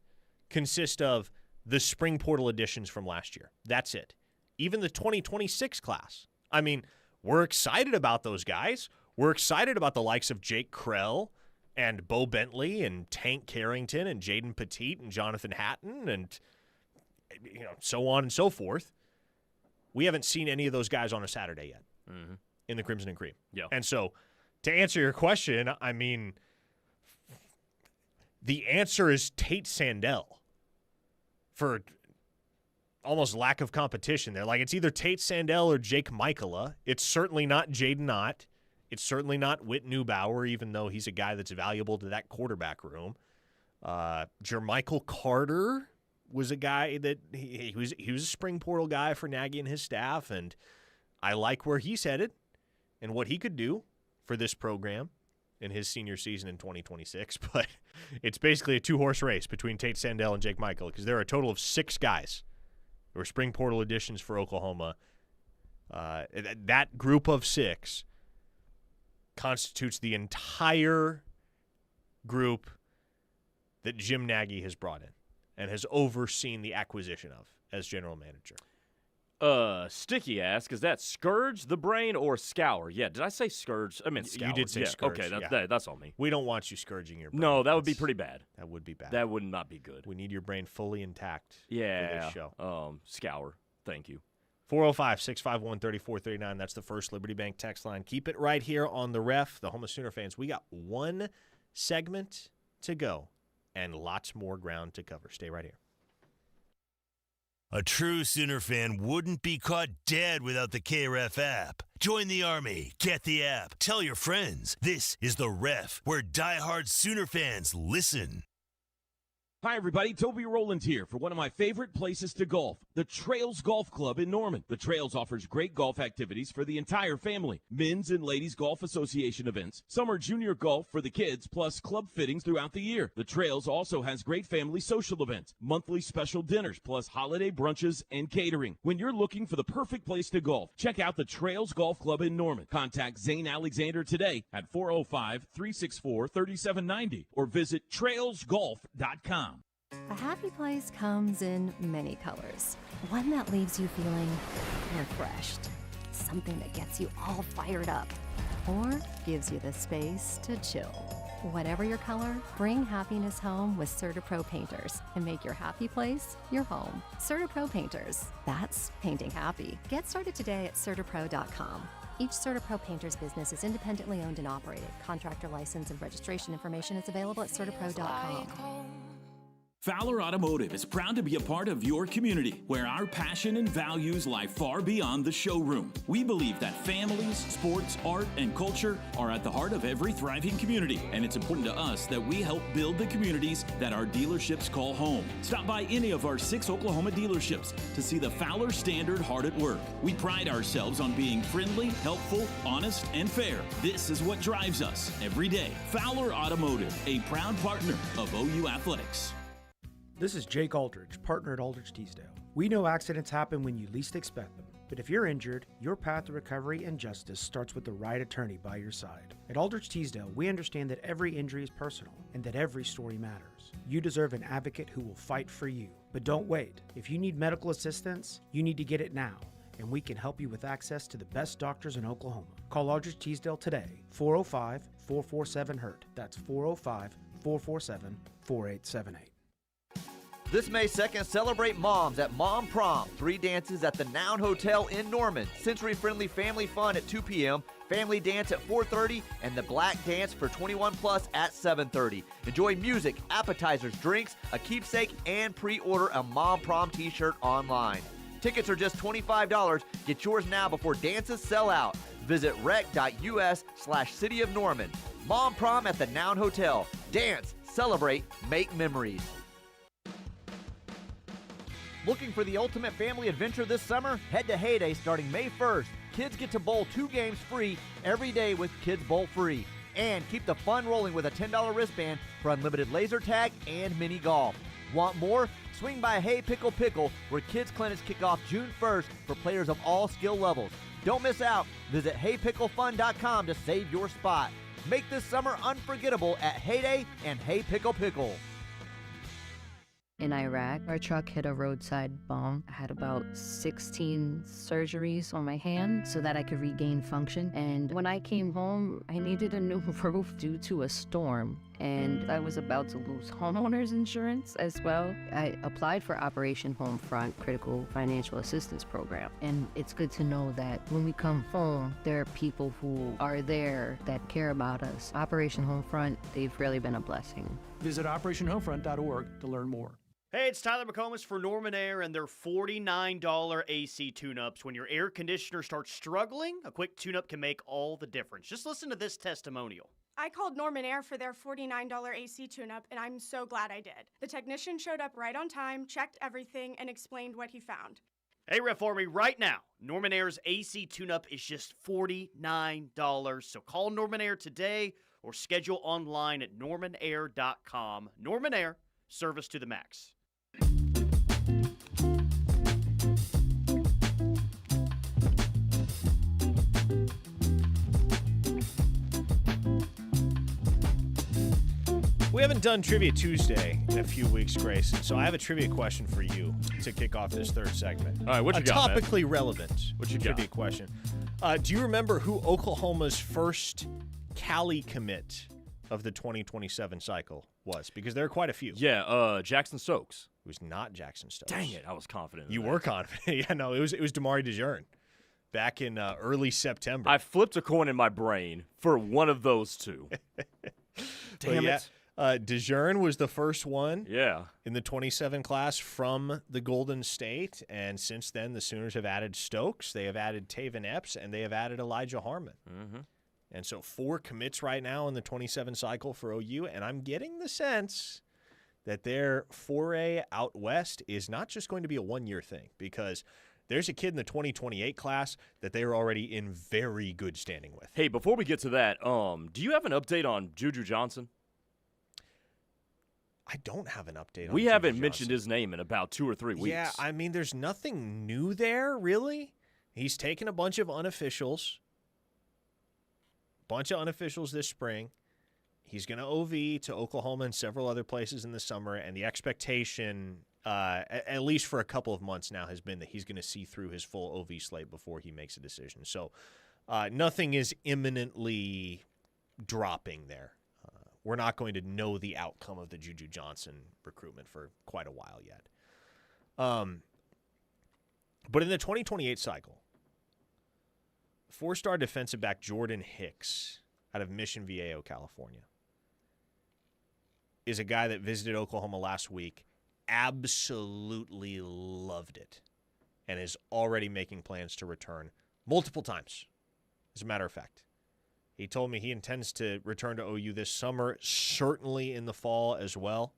consist of the spring portal additions from last year. That's it. Even the 2026 class. I mean, we're excited about those guys. We're excited about the likes of Jake Krell and Bo Bentley and Tank Carrington and Jaden Petit and Jonathan Hatton and so on and so forth. We haven't seen any of those guys on a Saturday yet in the Crimson and Cream. Yeah. And so to answer your question, I mean, the answer is Tate Sandell for almost lack of competition there. Like, it's either Tate Sandell or Jake Michaela. It's certainly not Jaden Ott. It's certainly not Whit Neubauer, even though he's a guy that's valuable to that quarterback room. Jermichael Carter was a guy that he was a spring portal guy for Nagy and his staff, and I like where he's headed and what he could do for this program in his senior season in 2026. But it's basically a two-horse race between Tate Sandell and Jake Michael, because there are a total of 6 guys who are spring portal additions for Oklahoma. That group of 6 constitutes the entire group that Jim Nagy has brought in and has overseen the acquisition of as general manager. Sticky asks, is that Scourge the brain or Scour? Yeah, did I say Scourge? I mean, Scour. You did say yeah, Scourge. Okay, that's on me. We don't want you scourging your brain. No, that would be pretty bad. That would be bad. That would not be good. We need your brain fully intact for Yeah. this show. Scour. Thank you. 405-651-3439. That's the First Liberty Bank text line. Keep it right here on the Ref. The Home of Sooner fans, we got one segment to go and lots more ground to cover. Stay right here. A true Sooner fan wouldn't be caught dead without the KREF app. Join the Army. Get the app. Tell your friends. This is the Ref, where diehard Sooner fans listen. Hi, everybody. Toby Rowland here for one of my favorite places to golf, the Trails Golf Club in Norman. The Trails offers great golf activities for the entire family. Men's and Ladies Golf Association events, summer junior golf for the kids, plus club fittings throughout the year. The Trails also has great family social events, monthly special dinners, plus holiday brunches and catering. When you're looking for the perfect place to golf, check out the Trails Golf Club in Norman. Contact Zane Alexander today at 405-364-3790 or visit trailsgolf.com. A happy place comes in many colors. One that leaves you feeling refreshed. Something that gets you all fired up. Or gives you the space to chill. Whatever your color, bring happiness home with CertaPro Painters and make your happy place your home. CertaPro Painters. That's painting happy. Get started today at CertaPro.com. Each CertaPro Painters business is independently owned and operated. Contractor license and registration information is available at CertaPro.com. Fowler Automotive is proud to be a part of your community, where our passion and values lie far beyond the showroom. We believe that families, sports, art, and culture are at the heart of every thriving community, and it's important to us that we help build the communities that our dealerships call home. Stop by any of our 6 Oklahoma dealerships to see the Fowler standard hard at work. We pride ourselves on being friendly, helpful, honest, and fair. This is what drives us every day. Fowler Automotive, a proud partner of OU Athletics. This is Jake Aldridge, partner at Aldridge Teasdale. We know accidents happen when you least expect them, but if you're injured, your path to recovery and justice starts with the right attorney by your side. At Aldridge Teasdale, we understand that every injury is personal and that every story matters. You deserve an advocate who will fight for you. But don't wait. If you need medical assistance, you need to get it now, and we can help you with access to the best doctors in Oklahoma. Call Aldridge Teasdale today, 405-447-HURT. That's 405-447-4878. This May 2nd, celebrate moms at Mom Prom. 3 dances at the Noun Hotel in Norman. Sensory-friendly family fun at 2 p.m., family dance at 4:30, and the Black Dance for 21 plus at 7:30. Enjoy music, appetizers, drinks, a keepsake, and pre-order a Mom Prom t-shirt online. Tickets are just $25. Get yours now before dances sell out. Visit rec.us/City of Norman. Mom Prom at the Noun Hotel. Dance, celebrate, make memories. Looking for the ultimate family adventure this summer? Head to Heyday starting May 1st. Kids get to bowl 2 games free every day with Kids Bowl Free. And keep the fun rolling with a $10 wristband for unlimited laser tag and mini golf. Want more? Swing by Hey Pickle Pickle, where kids clinics kick off June 1st for players of all skill levels. Don't miss out. Visit HeyPickleFun.com to save your spot. Make this summer unforgettable at Heyday and Hey Pickle Pickle. In Iraq, our truck hit a roadside bomb. I had about 16 surgeries on my hand so that I could regain function. And when I came home, I needed a new roof due to a storm. And I was about to lose homeowners insurance as well. I applied for Operation Homefront Critical Financial Assistance Program. And it's good to know that when we come home, there are people who are there that care about us. Operation Homefront, they've really been a blessing. Visit OperationHomefront.org to learn more. Hey, it's Tyler McComas for Norman Air and their $49 AC tune-ups. When your air conditioner starts struggling, a quick tune-up can make all the difference. Just listen to this testimonial. I called Norman Air for their $49 AC tune-up, and I'm so glad I did. The technician showed up right on time, checked everything, and explained what he found. Hey, Ref Army, right now, Norman Air's AC tune-up is just $49. So call Norman Air today or schedule online at normanair.com. Norman Air, service to the max. We haven't done Trivia Tuesday in a few weeks, Grayson, so I have a trivia question for you to kick off this third segment. All right, what you got, topically man? relevant What you trivia got? question. Do you remember who Oklahoma's first Cali commit of the 2027 cycle was? Because there are quite a few. Yeah, Jackson Stokes. It was not Jackson Stokes. Dang it, I was confident. You were confident. Yeah, no, it was Damari DeJean back in early September. I flipped a coin in my brain for one of those two. Damn it. DeJean was the first one Yeah. in the 27 class from the Golden State, and since then the Sooners have added Stokes, they have added Taven Epps, and they have added Elijah Harmon. Mm-hmm. And so 4 commits right now in the 27 cycle for OU, and I'm getting the sense that their foray out west is not just going to be a one-year thing, because there's a kid in the 2028 class that they're already in very good standing with. Hey, before we get to that, do you have an update on Juju Johnson? I don't have an update on We Juju haven't Johnson. mentioned his name in about 2 or 3 weeks. Yeah, I mean, there's nothing new there, really. He's taken a bunch of unofficials. This spring. He's going to OV to Oklahoma and several other places in the summer, and the expectation, at least for a couple of months now, has been that he's going to see through his full OV slate before he makes a decision. So nothing is imminently dropping there. We're not going to know the outcome of the Juju Johnson recruitment for quite a while yet. But in the 2028 cycle, 4-star defensive back Jordan Hicks out of Mission Viejo, California, is a guy that visited Oklahoma last week, absolutely loved it, and is already making plans to return multiple times, as a matter of fact. He told me he intends to return to OU this summer, certainly in the fall as well.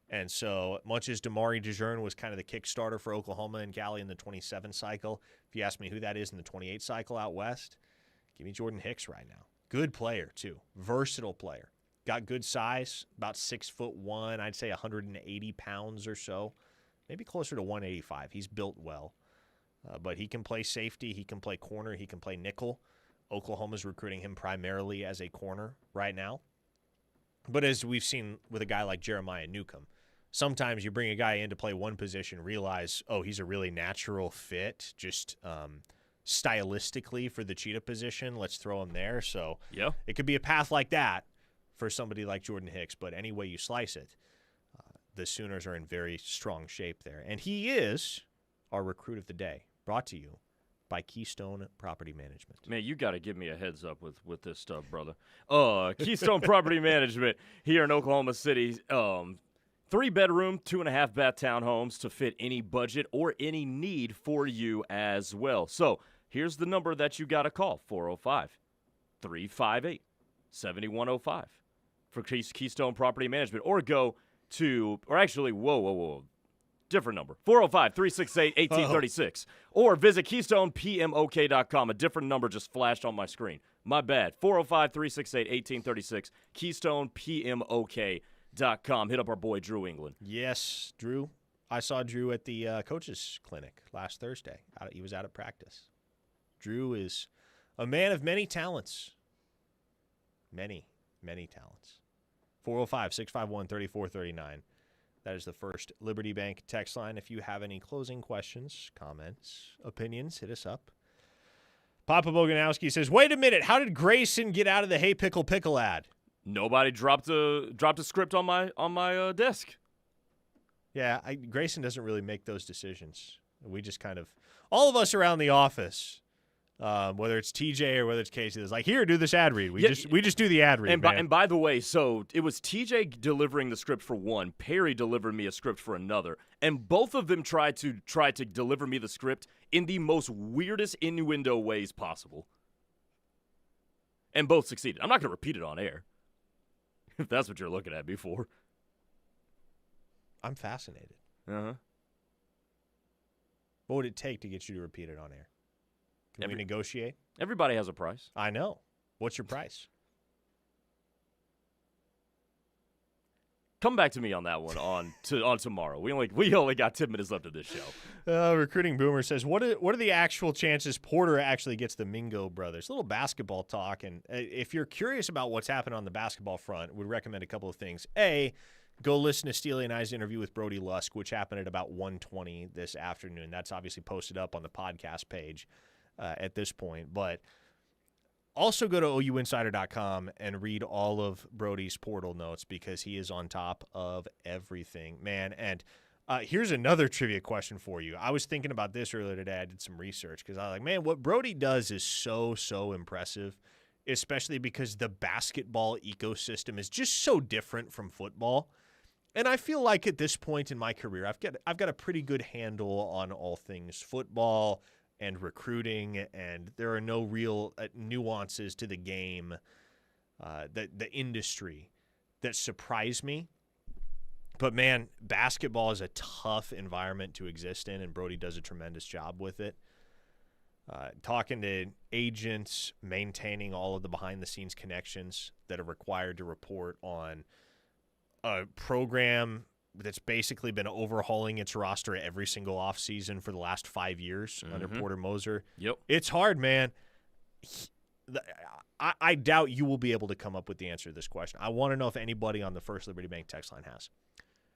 And so much as Damari DeJean was kind of the Kickstarter for Oklahoma and Cali in the 27 cycle, if you ask me who that is in the 28 cycle out west, give me Jordan Hicks right now. Good player, too. Versatile player. Got good size, about 6'1", I'd say 180 pounds or so. Maybe closer to 185. He's built well. But he can play safety. He can play corner. He can play nickel. Oklahoma's recruiting him primarily as a corner right now. But as we've seen with a guy like Jeremiah Newcomb, sometimes you bring a guy in to play one position, realize, oh, he's a really natural fit, just stylistically for the Cheetah position. Let's throw him there. So yeah, it could be a path like that for somebody like Jordan Hicks. But any way you slice it, the Sooners are in very strong shape there. And he is our recruit of the day, brought to you by Keystone Property Management. Man, you got to give me a heads up with this stuff, brother. Keystone Property Management here in Oklahoma City. 3-bedroom, 2.5-bath townhomes to fit any budget or any need for you as well. So here's the number that you got to call, 405-358-7105 for Keystone Property Management. Or go to, or actually, whoa. Different number, 405-368-1836. Or visit KeystonePMOK.com. A different number just flashed on my screen. My bad. 405-368-1836. KeystonePMOK.com. Hit up our boy Drew England. Yes, Drew. I saw Drew at the coaches clinic last Thursday. He was out at practice. Drew is a man of many talents. Many talents. 405-651-3439. That is the First Liberty Bank text line. If you have any closing questions, comments, opinions, hit us up. Papa Boganowski says, wait a minute, how did Grayson get out of the Hey Pickle Pickle ad? Nobody dropped a script on my desk. Yeah, Grayson doesn't really make those decisions. We just kind of, all of us around the office, whether it's TJ or whether it's Casey, it's like, here, do this ad read. We just do the ad read. And by the way, so it was TJ delivering the script for one, Perry delivered me a script for another, and both of them tried to deliver me the script in the most weirdest innuendo ways possible, and both succeeded. I'm not going to repeat it on air, if that's what you're looking at me for. I'm fascinated. Uh-huh. What would it take to get you to repeat it on air? Can we negotiate? Everybody has a price. I know. What's your price? Come back to me on that one on tomorrow. We only got 10 minutes left of this show. Recruiting Boomer says, what are the actual chances Porter actually gets the Mingo brothers? A little basketball talk. And if you're curious about what's happened on the basketball front, would recommend a couple of things. A, go listen to Steely and I's interview with Brody Lusk, which happened at about 1:20 this afternoon. That's obviously posted up on the podcast page at this point. But also go to OUinsider.com and read all of Brody's portal notes because he is on top of everything, man. And here's another trivia question for you. I was thinking about this earlier today. I did some research because I was like, man, what Brody does is so impressive, especially because the basketball ecosystem is just so different from football. And I feel like at this point in my career, I've got a pretty good handle on all things football and recruiting, and there are no real nuances to the game, the industry, that surprise me. But, man, basketball is a tough environment to exist in, and Brody does a tremendous job with it. Talking to agents, maintaining all of the behind-the-scenes connections that are required to report on a program that's basically been overhauling its roster every single offseason for the last 5 years under Porter Moser. Yep. It's hard, man. I doubt you will be able to come up with the answer to this question. I want to know if anybody on the First Liberty Bank text line has.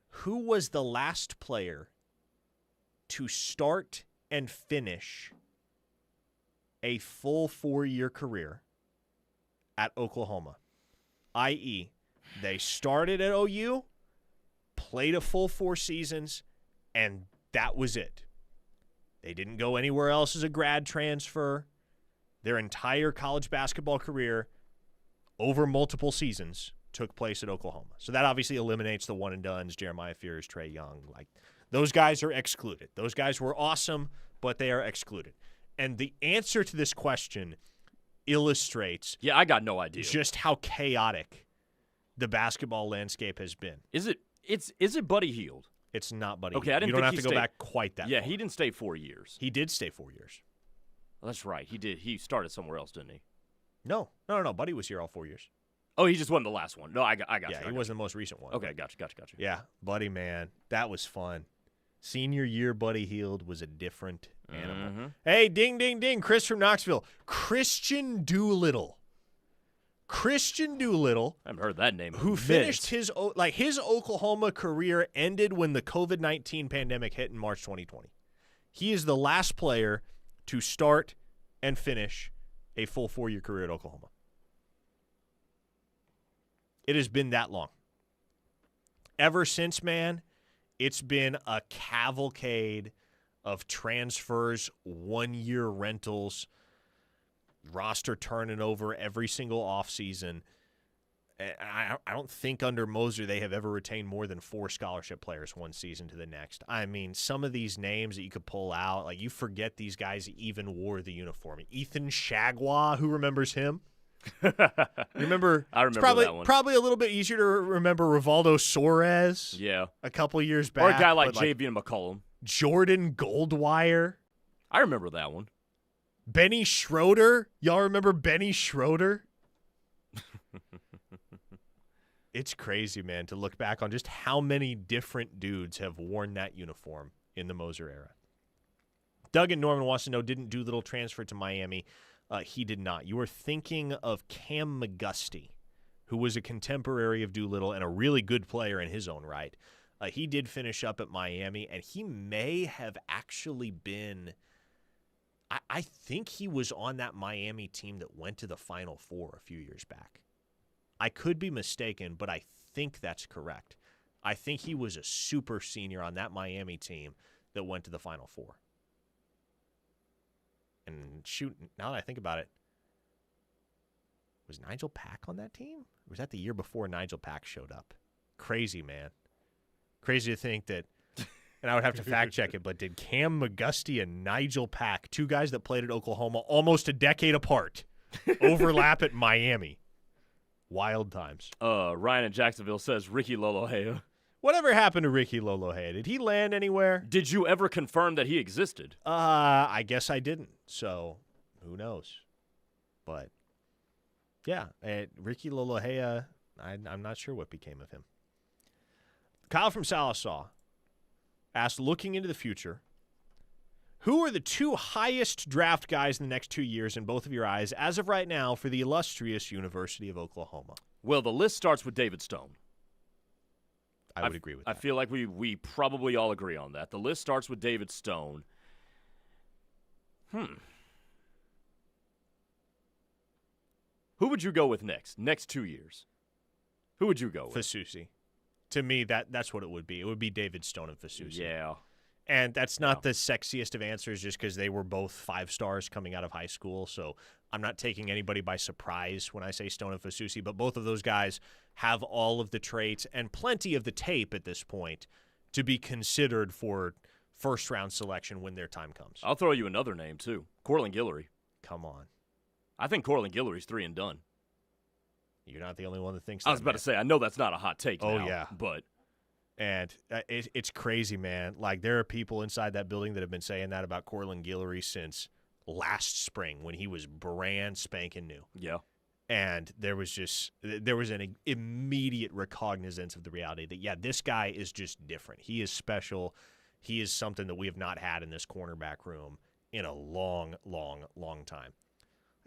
Who was the last player to start and finish a full 4-year career at Oklahoma? I.e., they started at OU, played a full 4 seasons, and that was it. They didn't go anywhere else as a grad transfer. Their entire college basketball career over multiple seasons took place at Oklahoma. So that obviously eliminates the one-and-dones, Jeremiah Fears, Trey Young. Like, those guys are excluded. Those guys were awesome, but they are excluded. And the answer to this question illustrates I got no idea just how chaotic the basketball landscape has been. Is it Buddy Hield? It's not Buddy Okay, Hield. I didn't You don't think have he to go stayed- back quite that Yeah, far. he didn't stay 4 years. He did stay 4 years. Well, that's right. He did. He started somewhere else, didn't he? No. Buddy was here all 4 years. Oh, he just wasn't the last one. No, I got you. Yeah, he wasn't the most recent one. Okay, gotcha. Yeah, Buddy, man, that was fun. Senior year Buddy Hield was a different animal. Hey, ding, ding, ding. Chris from Knoxville. Christian Doolittle. I haven't heard that name. Who finished his Oklahoma career ended when the COVID-19 pandemic hit in March 2020. He is the last player to start and finish a full 4-year career at Oklahoma. It has been that long. Ever since, man, It's been a cavalcade of transfers, 1-year rentals, roster turning over every single offseason. I don't think under Moser they have ever retained more than 4 scholarship players one season to the next. I mean, some of these names that you could pull out, like you forget these guys even wore the uniform. Ethan Shagwa, who remembers him? Remember? I remember that one. Probably a little bit easier to remember Rivaldo Soares. Yeah. A couple years back. Or a guy like Javian McCollum. Jordan Goldwire. I remember that one. Benny Schroeder. Y'all remember Benny Schroeder? It's crazy, man, to look back on just how many different dudes have worn that uniform in the Moser era. Doug and Norman wants to know, didn't Doolittle transfer to Miami? He did not. You were thinking of Cam McGusty, who was a contemporary of Doolittle and a really good player in his own right. He did finish up at Miami, and he may have actually been – I think he was on that Miami team that went to the Final Four a few years back. I could be mistaken, but I think that's correct. I think he was a super senior on that Miami team that went to the Final Four. And shoot, now that I think about it, was Nigel Pack on that team? Or was that the year before Nigel Pack showed up? Crazy, man. Crazy to think that, and I would have to fact check it, but did Cam McGusty and Nigel Pack, 2 guys that played at Oklahoma almost a decade apart, overlap at Miami? Wild times. Ryan in Jacksonville says Ricky Lolohea. Whatever happened to Ricky Lolohea? Did he land anywhere? Did you ever confirm that he existed? I guess I didn't. So who knows? But yeah, Ricky Lolohea, I'm not sure what became of him. Kyle from Salisaw asked, looking into the future, who are the 2 highest draft guys in the next 2 years in both of your eyes as of right now for the illustrious University of Oklahoma? Well, the list starts with David Stone. I would agree with that. I feel like we probably all agree on that. The list starts with David Stone. Who would you go with next 2 years? Who would you go with? Fasusi. To me, that's what it would be. It would be David Stone and Fasusi. Yeah. And that's not the sexiest of answers just because they were both 5 stars coming out of high school. So I'm not taking anybody by surprise when I say Stone and Fasusi, but both of those guys have all of the traits and plenty of the tape at this point to be considered for first-round selection when their time comes. I'll throw you another name, too. Cortland Guillory. Come on. I think Cortland Guillory's 3 and done. You're not the only one that thinks that. I was about to say, I know that's not a hot take now. Oh, yeah. But and it's crazy, man. Like, there are people inside that building that have been saying that about Cortland Guillory since last spring when he was brand spanking new. Yeah. And there was an immediate recognizance of the reality that, yeah, this guy is just different. He is special. He is something that we have not had in this cornerback room in a long, long, long time.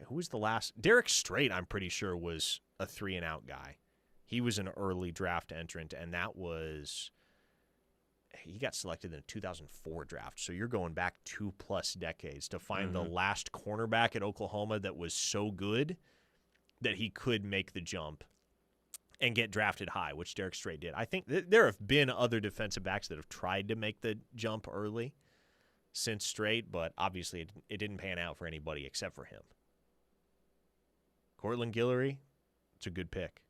Who was the last? Derek Strait, I'm pretty sure, was a 3-and-out guy. He was an early draft entrant, and he got selected in the 2004 draft. So you're going back 2+ decades to find the last cornerback at Oklahoma that was so good that he could make the jump and get drafted high, which Derek Strait did. I think there have been other defensive backs that have tried to make the jump early since Strait, but obviously it didn't pan out for anybody except for him. Cortland Guillory, it's a good pick.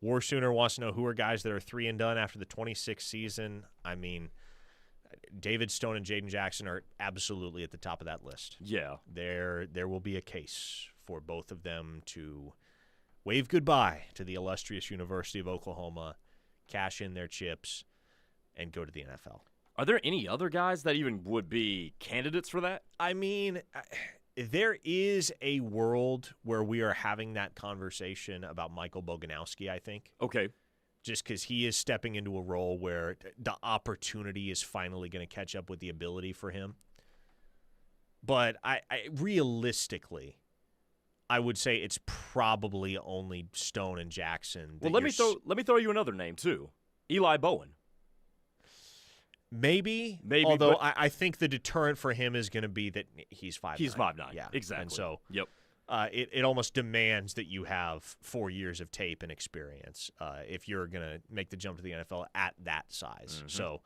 War Sooner wants to know who are guys that are 3 and done after the 26th season. I mean, David Stone and Jaden Jackson are absolutely at the top of that list. Yeah. There will be a case for both of them to wave goodbye to the illustrious University of Oklahoma, cash in their chips, and go to the NFL. Are there any other guys that even would be candidates for that? I mean, there is a world where we are having that conversation about Michael Boganowski, I think. Okay. Just because he is stepping into a role where the opportunity is finally going to catch up with the ability for him. But I realistically, I would say it's probably only Stone and Jackson. Well, let me throw you another name too, Eli Bowen. Maybe. Although I think the deterrent for him is going to be that he's 5'9". He's 5'9". Yeah, exactly. And so, yep. It almost demands that you have 4 years of tape and experience if you're going to make the jump to the NFL at that size. So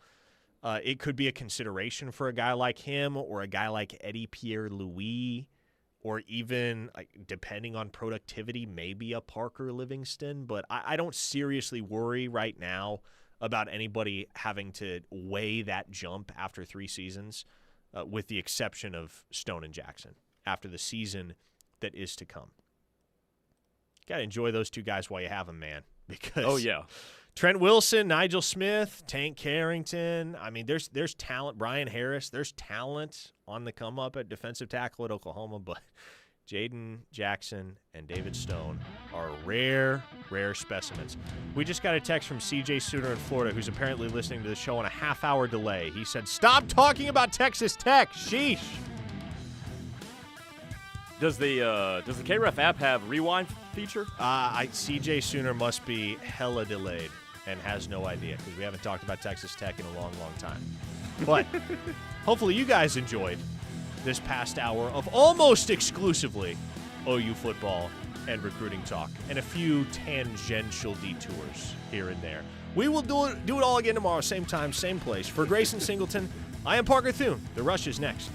It could be a consideration for a guy like him or a guy like Eddie Pierre-Louis, or even, depending on productivity, maybe a Parker Livingston. But I don't seriously worry right now about anybody having to weigh that jump after 3 seasons, with the exception of Stone and Jackson, after the season that is to come. Got to enjoy those 2 guys while you have them, man. Because oh, yeah. Trent Wilson, Nigel Smith, Tank Carrington. I mean, there's talent. Brian Harris, there's talent on the come up at defensive tackle at Oklahoma, but Jaden Jackson and David Stone are rare specimens. We just got a text from CJ Suter in Florida, who's apparently listening to the show on a half-hour delay. He said, "Stop talking about Texas Tech. Sheesh." Does the KREF app have rewind feature? CJ Sooner must be hella delayed and has no idea, because we haven't talked about Texas Tech in a long, long time. But hopefully you guys enjoyed this past hour of almost exclusively OU football and recruiting talk, and a few tangential detours here and there. We will do it all again tomorrow, same time, same place. For Grayson Singleton, I am Parker Thune. The Rush is next.